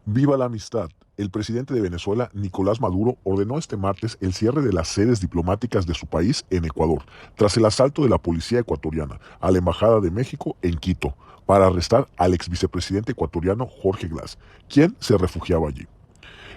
Viva la amistad. El presidente de Venezuela, Nicolás Maduro, ordenó este martes el cierre de las sedes diplomáticas de su país en Ecuador, tras el asalto de la policía ecuatoriana a la Embajada de México en Quito, para arrestar al ex vicepresidente ecuatoriano Jorge Glass, quien se refugiaba allí.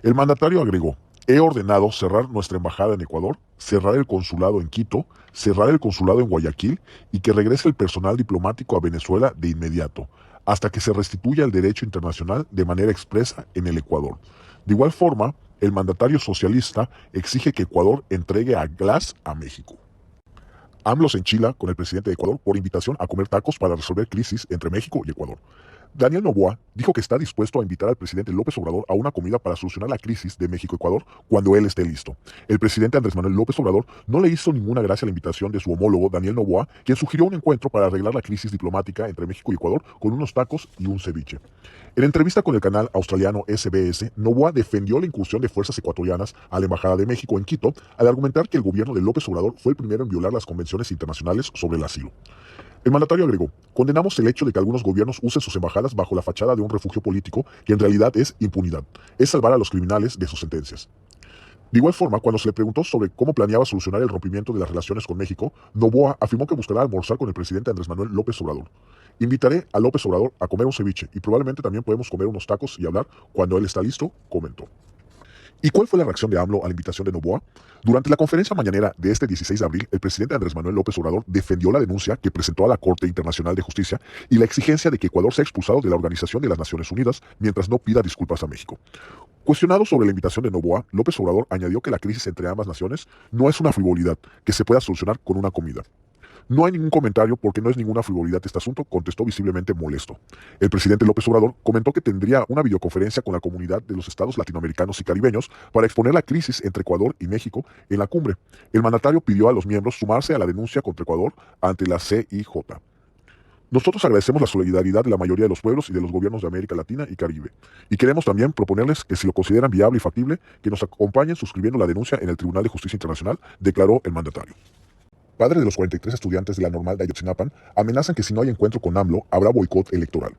El mandatario agregó: he ordenado cerrar nuestra embajada en Ecuador, cerrar el consulado en Quito, cerrar el consulado en Guayaquil y que regrese el personal diplomático a Venezuela de inmediato, hasta que se restituya el derecho internacional de manera expresa en el Ecuador. De igual forma, el mandatario socialista exige que Ecuador entregue a Glass a México. AMLO se enchila con el presidente de Ecuador por invitación a comer tacos para resolver crisis entre México y Ecuador. Daniel Noboa dijo que está dispuesto a invitar al presidente López Obrador a una comida para solucionar la crisis de México-Ecuador cuando él esté listo. El presidente Andrés Manuel López Obrador no le hizo ninguna gracia a la invitación de su homólogo Daniel Noboa, quien sugirió un encuentro para arreglar la crisis diplomática entre México y Ecuador con unos tacos y un ceviche. En entrevista con el canal australiano SBS, Noboa defendió la incursión de fuerzas ecuatorianas a la Embajada de México en Quito al argumentar que el gobierno de López Obrador fue el primero en violar las convenciones internacionales sobre el asilo. El mandatario agregó: condenamos el hecho de que algunos gobiernos usen sus embajadas bajo la fachada de un refugio político que en realidad es impunidad, es salvar a los criminales de sus sentencias. De igual forma, cuando se le preguntó sobre cómo planeaba solucionar el rompimiento de las relaciones con México, Noboa afirmó que buscará almorzar con el presidente Andrés Manuel López Obrador. Invitaré a López Obrador a comer un ceviche y probablemente también podemos comer unos tacos y hablar cuando él está listo, comentó. ¿Y cuál fue la reacción de AMLO a la invitación de Noboa? Durante la conferencia mañanera de este 16 de abril, el presidente Andrés Manuel López Obrador defendió la denuncia que presentó a la Corte Internacional de Justicia y la exigencia de que Ecuador sea expulsado de la Organización de las Naciones Unidas mientras no pida disculpas a México. Cuestionado sobre la invitación de Noboa, López Obrador añadió que la crisis entre ambas naciones no es una frivolidad que se pueda solucionar con una comida. No hay ningún comentario porque no es ninguna frivolidad este asunto, contestó visiblemente molesto. El presidente López Obrador comentó que tendría una videoconferencia con la comunidad de los estados latinoamericanos y caribeños para exponer la crisis entre Ecuador y México en la cumbre. El mandatario pidió a los miembros sumarse a la denuncia contra Ecuador ante la CIJ. Nosotros agradecemos la solidaridad de la mayoría de los pueblos y de los gobiernos de América Latina y Caribe. Y queremos también proponerles que si lo consideran viable y factible, que nos acompañen suscribiendo la denuncia en el Tribunal de Justicia Internacional, declaró el mandatario. Padres de los 43 estudiantes de la Normal de Ayotzinapa amenazan que si no hay encuentro con AMLO, habrá boicot electoral.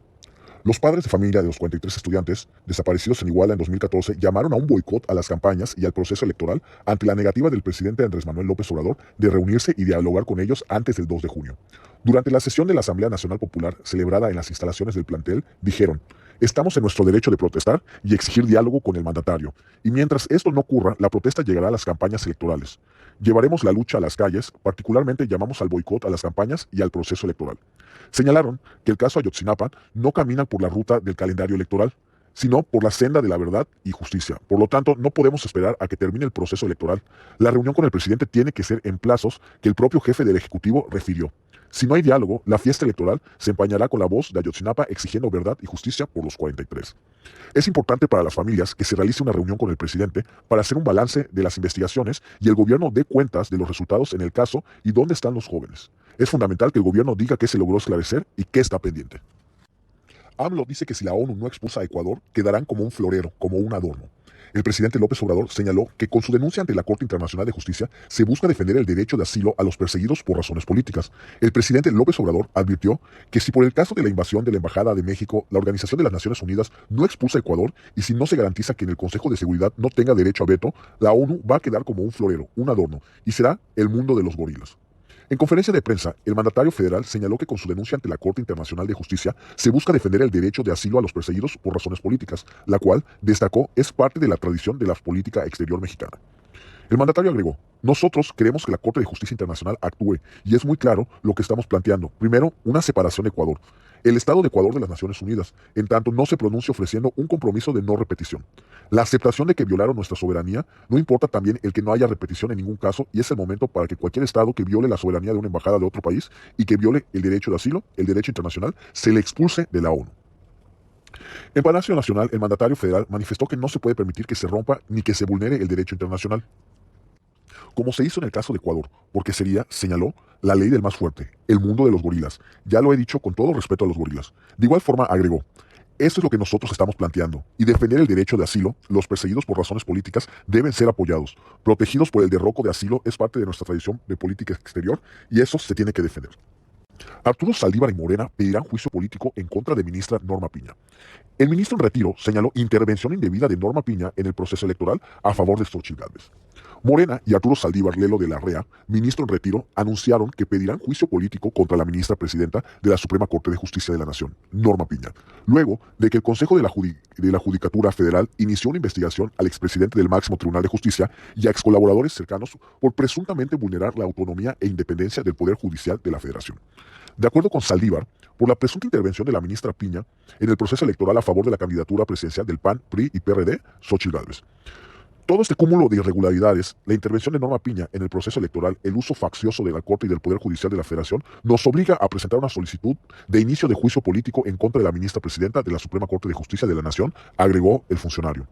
Los padres de familia de los 43 estudiantes desaparecidos en Iguala en 2014 llamaron a un boicot a las campañas y al proceso electoral ante la negativa del presidente Andrés Manuel López Obrador de reunirse y dialogar con ellos antes del 2 de junio. Durante la sesión de la Asamblea Nacional Popular celebrada en las instalaciones del plantel, dijeron: estamos en nuestro derecho de protestar y exigir diálogo con el mandatario, y mientras esto no ocurra, la protesta llegará a las campañas electorales. Llevaremos la lucha a las calles, particularmente llamamos al boicot a las campañas y al proceso electoral. Señalaron que el caso Ayotzinapa no camina por la ruta del calendario electoral, sino por la senda de la verdad y justicia. Por lo tanto, no podemos esperar a que termine el proceso electoral. La reunión con el presidente tiene que ser en plazos que el propio jefe del Ejecutivo refirió. Si no hay diálogo, la fiesta electoral se empañará con la voz de Ayotzinapa exigiendo verdad y justicia por los 43. Es importante para las familias que se realice una reunión con el presidente para hacer un balance de las investigaciones y el gobierno dé cuentas de los resultados en el caso y dónde están los jóvenes. Es fundamental que el gobierno diga qué se logró esclarecer y qué está pendiente. AMLO dice que si la ONU no expulsa a Ecuador, quedarán como un florero, como un adorno. El presidente López Obrador señaló que con su denuncia ante la Corte Internacional de Justicia se busca defender el derecho de asilo a los perseguidos por razones políticas. El presidente López Obrador advirtió que si por el caso de la invasión de la Embajada de México, la Organización de las Naciones Unidas no expulsa a Ecuador y si no se garantiza que en el Consejo de Seguridad no tenga derecho a veto, la ONU va a quedar como un florero, un adorno, y será el mundo de los gorilas. En conferencia de prensa, el mandatario federal señaló que con su denuncia ante la Corte Internacional de Justicia se busca defender el derecho de asilo a los perseguidos por razones políticas, la cual, destacó, es parte de la tradición de la política exterior mexicana. El mandatario agregó: nosotros queremos que la Corte de Justicia Internacional actúe, y es muy claro lo que estamos planteando. Primero, una separación de Ecuador. El Estado de Ecuador de las Naciones Unidas, en tanto no se pronuncie ofreciendo un compromiso de no repetición. La aceptación de que violaron nuestra soberanía, no importa también el que no haya repetición en ningún caso, y es el momento para que cualquier Estado que viole la soberanía de una embajada de otro país y que viole el derecho de asilo, el derecho internacional, se le expulse de la ONU. En Palacio Nacional, el mandatario federal manifestó que no se puede permitir que se rompa ni que se vulnere el derecho internacional, como se hizo en el caso de Ecuador, porque sería, señaló, la ley del más fuerte, el mundo de los gorilas. Ya lo he dicho con todo respeto a los gorilas. De igual forma, agregó: esto es lo que nosotros estamos planteando, y defender el derecho de asilo, los perseguidos por razones políticas deben ser apoyados. Protegidos por el derroco de asilo es parte de nuestra tradición de política exterior, y eso se tiene que defender. Arturo Saldívar y Morena pedirán juicio político en contra de ministra Norma Piña. El ministro en retiro señaló intervención indebida de Norma Piña en el proceso electoral a favor de Xóchitl Gálvez. Morena y Arturo Saldívar Lelo de la REA, ministro en retiro, anunciaron que pedirán juicio político contra la ministra presidenta de la Suprema Corte de Justicia de la Nación, Norma Piña, luego de que el Consejo de la Judicatura Federal inició una investigación al expresidente del Máximo Tribunal de Justicia y a excolaboradores cercanos por presuntamente vulnerar la autonomía e independencia del Poder Judicial de la Federación. De acuerdo con Saldívar, por la presunta intervención de la ministra Piña en el proceso electoral a favor de la candidatura presidencial del PAN, PRI y PRD, Xóchitl Gálvez. Todo este cúmulo de irregularidades, la intervención de Norma Piña en el proceso electoral, el uso faccioso de la Corte y del Poder Judicial de la Federación, nos obliga a presentar una solicitud de inicio de juicio político en contra de la ministra presidenta de la Suprema Corte de Justicia de la Nación, agregó el funcionario.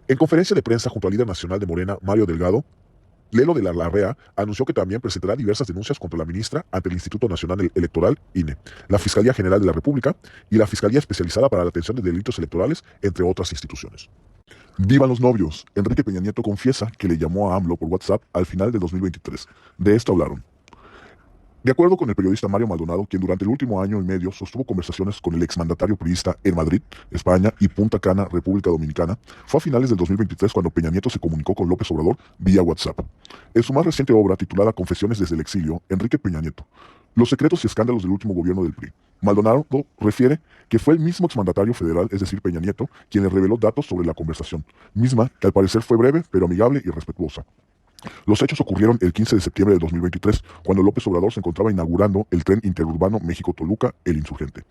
En conferencia de prensa junto al líder nacional de Morena, Mario Delgado, Lelo de la Larrea anunció que también presentará diversas denuncias contra la ministra ante el Instituto Nacional Electoral, INE, la Fiscalía General de la República y la Fiscalía Especializada para la Atención de Delitos Electorales, entre otras instituciones. ¡Vivan los novios! Enrique Peña Nieto confiesa que le llamó a AMLO por WhatsApp al final de 2023. De esto hablaron. De acuerdo con el periodista Mario Maldonado, quien durante el último año y medio sostuvo conversaciones con el exmandatario priista en Madrid, España y Punta Cana, República Dominicana, fue a finales del 2023 cuando Peña Nieto se comunicó con López Obrador vía WhatsApp. En su más reciente obra, titulada Confesiones desde el exilio, Enrique Peña Nieto, los secretos y escándalos del último gobierno del PRI, Maldonado refiere que fue el mismo exmandatario federal, es decir, Peña Nieto, quien le reveló datos sobre la conversación, misma que al parecer fue breve, pero amigable y respetuosa. Los hechos ocurrieron el 15 de septiembre de 2023, cuando López Obrador se encontraba inaugurando el tren interurbano México-Toluca, El Insurgente.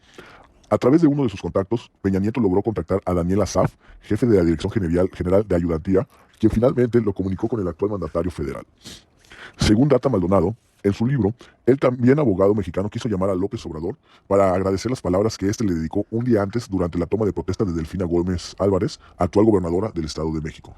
A través de uno de sus contactos, Peña Nieto logró contactar a Daniel Asaf, jefe de la Dirección General de Ayudantía, quien finalmente lo comunicó con el actual mandatario federal. Según data Maldonado, en su libro, el también abogado mexicano quiso llamar a López Obrador para agradecer las palabras que éste le dedicó un día antes durante la toma de protesta de Delfina Gómez Álvarez, actual gobernadora del Estado de México.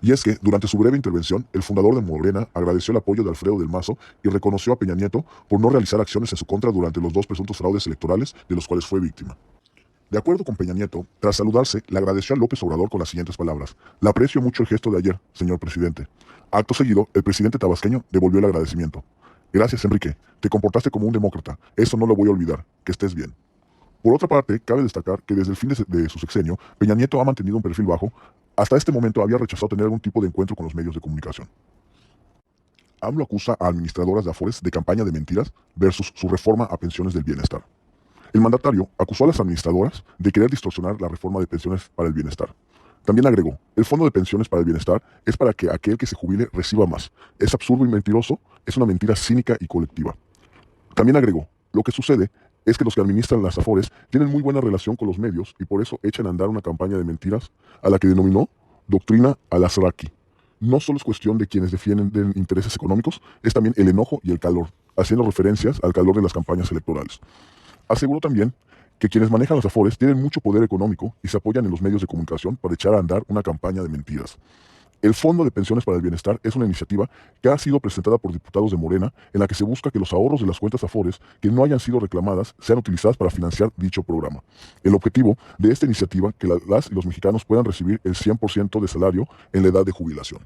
Y es que, durante su breve intervención, el fundador de Morena agradeció el apoyo de Alfredo del Mazo y reconoció a Peña Nieto por no realizar acciones en su contra durante los dos presuntos fraudes electorales de los cuales fue víctima. De acuerdo con Peña Nieto, tras saludarse, le agradeció a López Obrador con las siguientes palabras. Le aprecio mucho el gesto de ayer, señor presidente. Acto seguido, el presidente tabasqueño devolvió el agradecimiento. Gracias, Enrique. Te comportaste como un demócrata. Eso no lo voy a olvidar. Que estés bien. Por otra parte, cabe destacar que desde el fin de su sexenio, Peña Nieto ha mantenido un perfil bajo. Hasta este momento había rechazado tener algún tipo de encuentro con los medios de comunicación. AMLO acusa a administradoras de Afores de campaña de mentiras versus su reforma a pensiones del bienestar. El mandatario acusó a las administradoras de querer distorsionar la reforma de pensiones para el bienestar. También agregó, el fondo de pensiones para el bienestar es para que aquel que se jubile reciba más. Es absurdo y mentiroso, es una mentira cínica y colectiva. También agregó, lo que sucede es que los que administran las Afores tienen muy buena relación con los medios y por eso echan a andar una campaña de mentiras a la que denominó Doctrina Alasraqui. No solo es cuestión de quienes defienden intereses económicos, es también el enojo y el calor, haciendo referencias al calor de las campañas electorales. Aseguró también que quienes manejan las Afores tienen mucho poder económico y se apoyan en los medios de comunicación para echar a andar una campaña de mentiras. El Fondo de Pensiones para el Bienestar es una iniciativa que ha sido presentada por diputados de Morena en la que se busca que los ahorros de las cuentas Afores que no hayan sido reclamadas sean utilizadas para financiar dicho programa. El objetivo de esta iniciativa es que las y los mexicanos puedan recibir el 100% de salario en la edad de jubilación.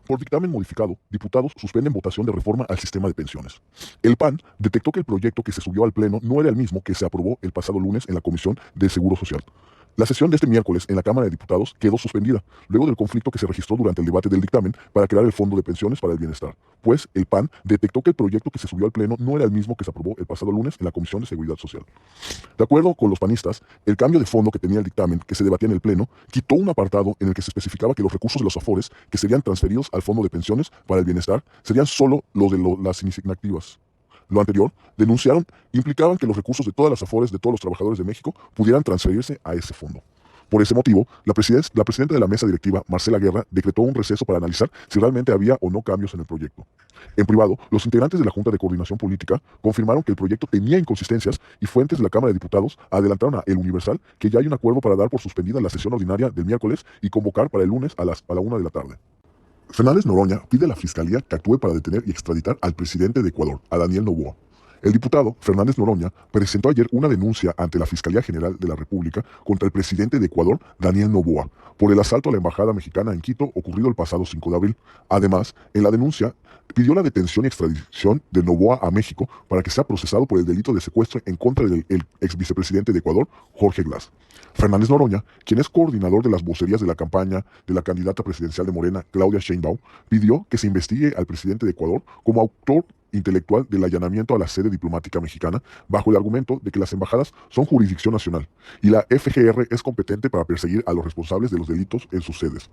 Por dictamen modificado, diputados suspenden votación de reforma al sistema de pensiones. El PAN detectó que el proyecto que se subió al Pleno no era el mismo que se aprobó el pasado lunes en la Comisión de Seguro Social. La sesión de este miércoles en la Cámara de Diputados quedó suspendida, luego del conflicto que se registró durante el debate del dictamen para crear el Fondo de Pensiones para el Bienestar, pues el PAN detectó que el proyecto que se subió al Pleno no era el mismo que se aprobó el pasado lunes en la Comisión de Seguridad Social. De acuerdo con los panistas, el cambio de fondo que tenía el dictamen que se debatía en el Pleno quitó un apartado en el que se especificaba que los recursos de los Afores que serían transferidos al Fondo de Pensiones para el Bienestar serían solo los de las inactivas. Lo anterior, denunciaron, implicaban que los recursos de todas las Afores de todos los trabajadores de México pudieran transferirse a ese fondo. Por ese motivo, la presidenta de la mesa directiva, Marcela Guerra, decretó un receso para analizar si realmente había o no cambios en el proyecto. En privado, los integrantes de la Junta de Coordinación Política confirmaron que el proyecto tenía inconsistencias y fuentes de la Cámara de Diputados adelantaron a El Universal que ya hay un acuerdo para dar por suspendida la sesión ordinaria del miércoles y convocar para el lunes a la 1 de la tarde. Fernández Noroña pide a la Fiscalía que actúe para detener y extraditar al presidente de Ecuador, a Daniel Noboa. El diputado Fernández Noroña presentó ayer una denuncia ante la Fiscalía General de la República contra el presidente de Ecuador, Daniel Noboa, por el asalto a la embajada mexicana en Quito ocurrido el pasado 5 de abril. Además, en la denuncia pidió la detención y extradición de Noboa a México para que sea procesado por el delito de secuestro en contra del ex vicepresidente de Ecuador, Jorge Glass. Fernández Noroña, quien es coordinador de las vocerías de la campaña de la candidata presidencial de Morena, Claudia Sheinbaum, pidió que se investigue al presidente de Ecuador como autor intelectual del allanamiento a la sede diplomática mexicana bajo el argumento de que las embajadas son jurisdicción nacional y la FGR es competente para perseguir a los responsables de los delitos en sus sedes.